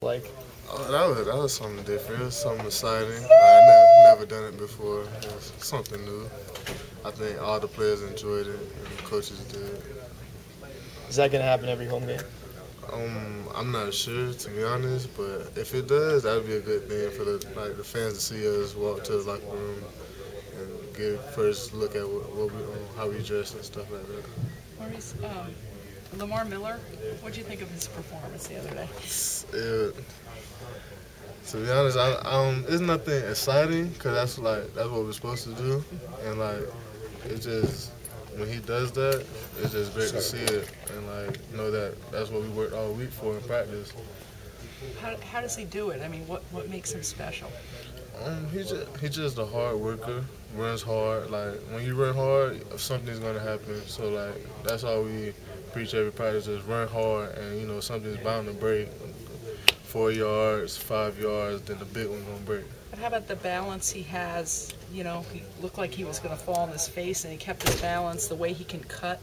like? That was something different. It was something exciting. I never done it before. It was something new. I think all the players enjoyed it and the coaches did. Is that going to happen every home game? I'm not sure, to be honest, but if it does, that would be a good thing for the fans to see us walk to the locker room and get first look at how we dress and stuff like that. Maurice, Lamar Miller, what did you think of his performance the other day? To be honest, it's nothing exciting because that's what we're supposed to do, and it just when he does that, it's just great to see it and know that that's what we worked all week for in practice. How does he do it? I mean, what makes him special? He's just a hard worker, runs hard. When you run hard, something's gonna happen. So that's all we preach every practice: is run hard, and something's bound to break. 4 yards, 5 yards, then the big one's gonna break. But how about the balance he has? He looked like he was going to fall on his face, and he kept his balance. The way he can cut.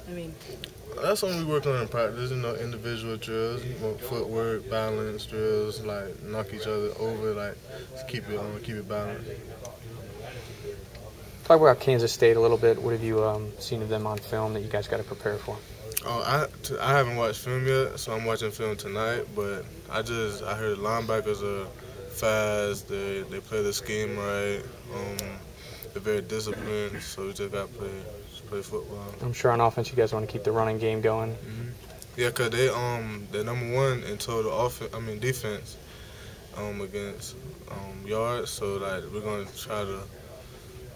I mean, that's something we work on in practice. Individual drills, footwork, balance drills, knock each other over, keep it balanced. Talk about Kansas State a little bit. What have you seen of them on film that you guys got to prepare for? Oh, I haven't watched film yet, so I'm watching film tonight. But I heard linebackers are fast. They play the scheme right. They're very disciplined. So we just got to play football. I'm sure on offense you guys want to keep the running game going. Mm-hmm. Yeah, cause they're number one in total defense against yards. So we're gonna try to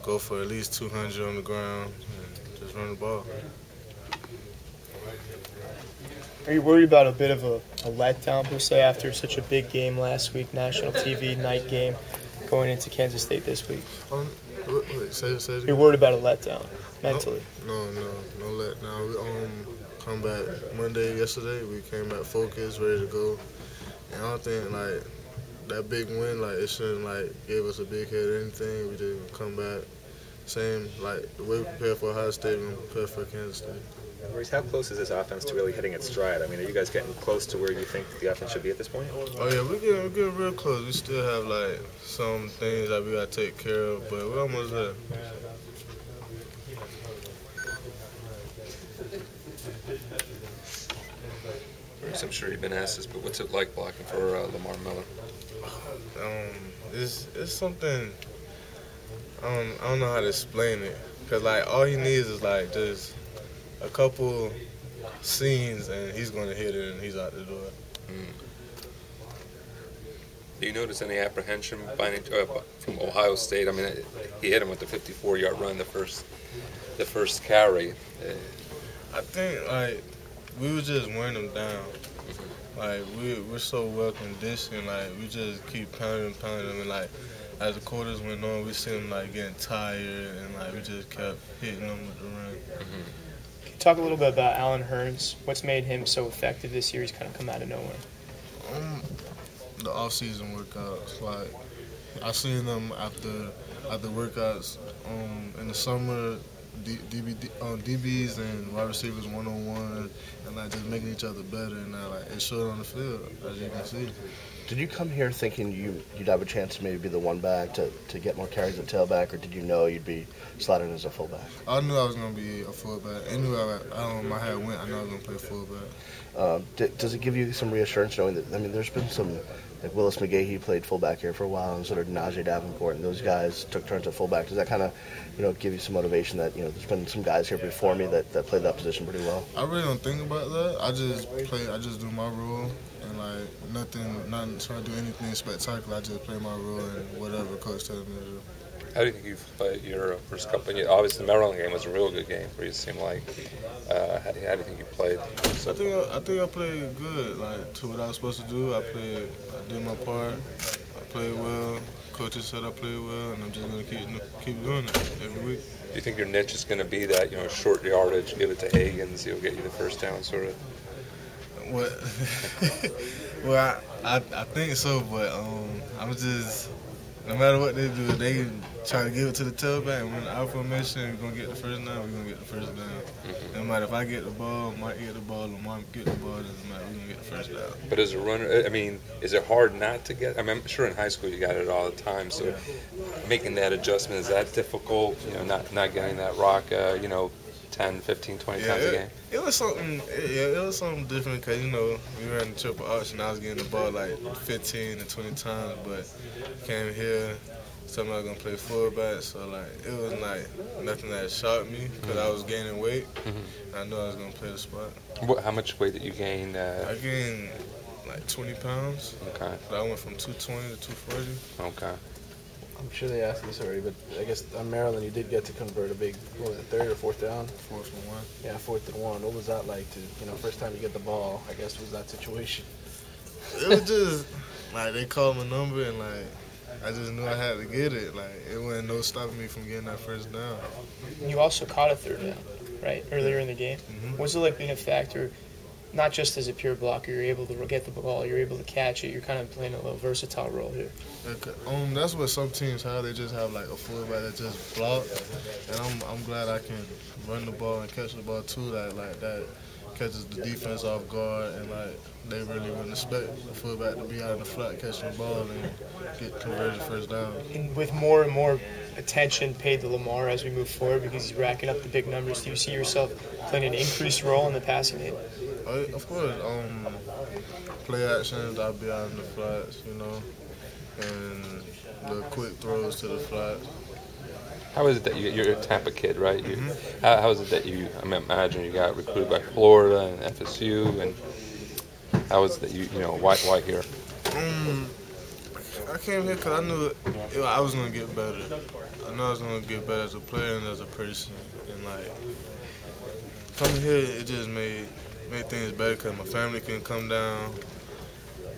go for at least 200 on the ground and just run the ball. Are you worried about a bit of a letdown, per se, after such a big game last week, national TV night game, going into Kansas State this week? Wait, say it again. You're worried about a letdown, mentally? No letdown. We come back yesterday. We came back focused, ready to go. And I don't think that big win, it shouldn't give us a big head or anything. We didn't come back. Same, the way we prepare for Ohio State, we're going to prepare for Kansas State. Maurice, how close is this offense to really hitting its stride? I mean, are you guys getting close to where you think the offense should be at this point? Oh yeah, we're getting real close. We still have some things that we gotta take care of, but we're almost there. Maurice, I'm sure you've been asked this, but what's it like blocking for Lamar Miller? It's something. I don't know how to explain it, cause all he needs is just a couple scenes and he's going to hit it and he's out the door. Do you notice any apprehension from Ohio State? I mean, he hit him with the 54-yard run the first carry. I think we were just wearing them down. We're so well conditioned. We just keep pounding them, and as the quarters went on, we see them getting tired, and we just kept hitting them with the run. Mm-hmm. Talk a little bit about Allen Hurns. What's made him so effective this year? He's kind of come out of nowhere. The off-season workouts. I seen them after workouts in the summer, DBs and wide receivers one-on-one, and just making each other better. And it showed on the field, as you can see. Did you come here thinking you'd have a chance to maybe be the one back to get more carries at tailback, or did you know you'd be slotted as a fullback? I knew I was going to be a fullback. Anywhere my head went, I knew I was going to play fullback. Does it give you some reassurance knowing that, there's been some, Willis McGahee played fullback here for a while, and sort of Najee Davenport, and those guys took turns at fullback. Does that kind of, give you some motivation that, there's been some guys here before me that played that position pretty well? I really don't think about that. I just do my role, and nothing trying to do anything spectacular. I just play my role and whatever coach tells me to do. How do you think you've played your first couple of years? Obviously, the Maryland game was a real good game for you, it seemed like. How do you think you played? I think I played good, to what I was supposed to do. I did my part. I played well. Coaches said I played well, and I'm just going to keep doing it every week. Do you think your niche is going to be that, short yardage, give it to Hagens, he'll get you the first down, sort of? Well, I think so, but no matter what they do, they try to give it to the tailback. And when the out formation, we're going to get the first down, we're going to get the first down. No matter if I get the ball, Mike get the ball, or Mike get the ball, doesn't matter, we're going to get the first down. But as a runner, I mean, is it hard not to get? I mean, I'm sure in high school you got it all the time. So making that adjustment, is that difficult? You know, not getting that rock, 10, 15, 20 times a game? It was something, it was something different because, we ran the triple option. I was getting the ball like 15 to 20 times, but came here, something I was going to play fullback. So, like, it was like nothing that shocked me because I was gaining weight. I knew I was going to play the spot. How much weight did you gain? I gained like 20 pounds. Okay. I went from 220 to 240. Okay. I'm sure they asked this already, but I guess on Maryland you did get to convert a big, what was it, third or fourth down? Fourth and one. Yeah, 4th and 1. What was that like to, first time you get the ball, I guess, was that situation? It was just, like, they called my number and, like, I just knew I had to get it. Like, it wasn't no stopping me from getting that first down. You also caught a third down, right, earlier in the game. What's it like being a factor, not just as a pure blocker, you're able to get the ball, you're able to catch it, you're kind of playing a little versatile role here? That's what some teams have. They just have like a fullback that just block, and I'm glad I can run the ball and catch the ball too. That catches the defense off guard, and like they really wouldn't expect the fullback to be out in the flat catching the ball and get converted first down. And with more and more attention paid to Lamar as we move forward because he's racking up the big numbers, do you see yourself playing an increased role in the passing game? Of course, play actions, I'll be out in the flats, and the quick throws to the flats. How is it that you're a Tampa kid, right? How is it that I imagine you got recruited by Florida and FSU, and how is it that why here? I came here because I knew I was going to get better. I know I was going to get better as a player and as a person. And, like, coming here, it just made things better because my family can come down.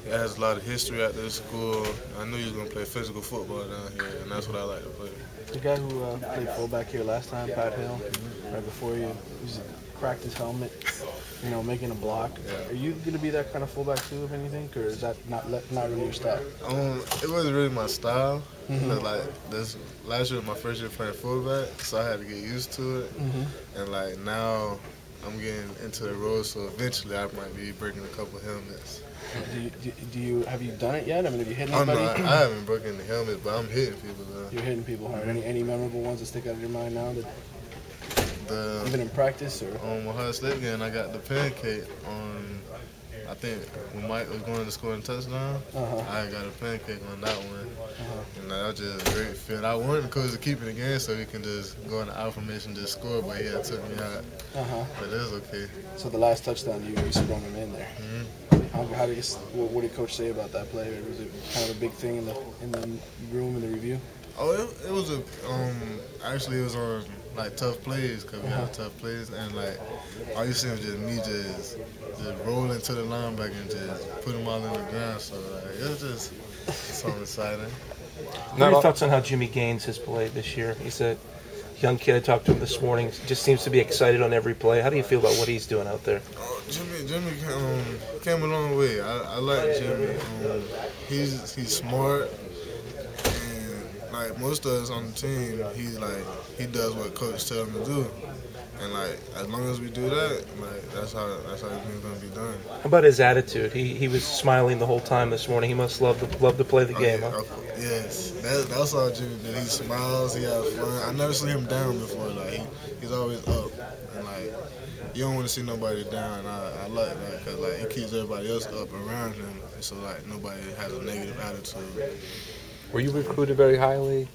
It has a lot of history at this school. I knew he was going to play physical football down here, and that's what I like to play. The guy who played fullback here last time, Pat Hill, right before you, he cracked his helmet, making a block. Yeah. Are you going to be that kind of fullback too, if anything, or is that not really your style? It wasn't really my style. Like this last year was my first year playing fullback, so I had to get used to it. And like now, I'm getting into the role, so eventually I might be breaking a couple helmets. Have you done it yet? I mean, have you hit anybody? Oh, no, I haven't broken the helmet, but I'm hitting people though. You're hitting people hard. Any memorable ones that stick out of your mind now? Even in practice, or on Ohio State game, I got the pancake on. I think when Mike was going to score a touchdown, I got a pancake on that one, and that was just a great feeling. I wanted the coach to keep it again so he can just go in the out formation and just score, but he had took me out. But it was okay. So the last touchdown, you sprung him in there. What did coach say about that play? Or was it kind of a big thing in the room in the review? Oh, it was actually it was on like tough plays because we have tough plays, and like all you see was just me just rolling to the linebacker and just put them all in the ground. So like, it was just something exciting. What are your thoughts on how Jimmy Gaines has played this year? He's a young kid. I talked to him this morning. Just seems to be excited on every play. How do you feel about what he's doing out there? Jimmy came a long way. I like Jimmy. He's smart. Like most of us on the team, he does what coach tells him to do, and like as long as we do that, like that's how it's gonna be done. How about his attitude? He was smiling the whole time this morning. He must love to play the game. Yeah, huh? Yes, that's all Jimmy did. He smiles, he has fun. I never seen him down before. Like he's always up, and like you don't want to see nobody down. I like that because like it keeps everybody else up around him, so like nobody has a negative attitude. Were you recruited very highly?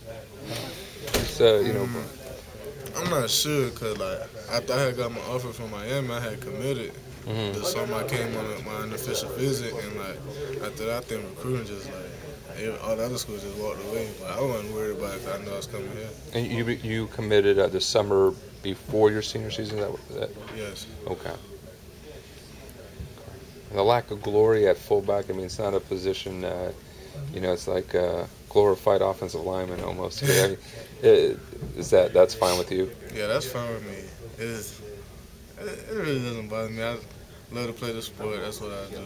I'm not sure because like after I had got my offer from Miami, I had committed. The summer I came on my unofficial visit, and like after that, I think recruiting just like all the other schools just walked away. But I wasn't worried about it because I knew I was coming here. And you committed the summer before your senior season? Is that? Yes. Okay. The lack of glory at fullback. I mean, it's not a position. It's like a glorified offensive lineman almost. I mean, that's fine with you? Yeah, that's fine with me. It really doesn't bother me. I love to play the sport. That's what I do.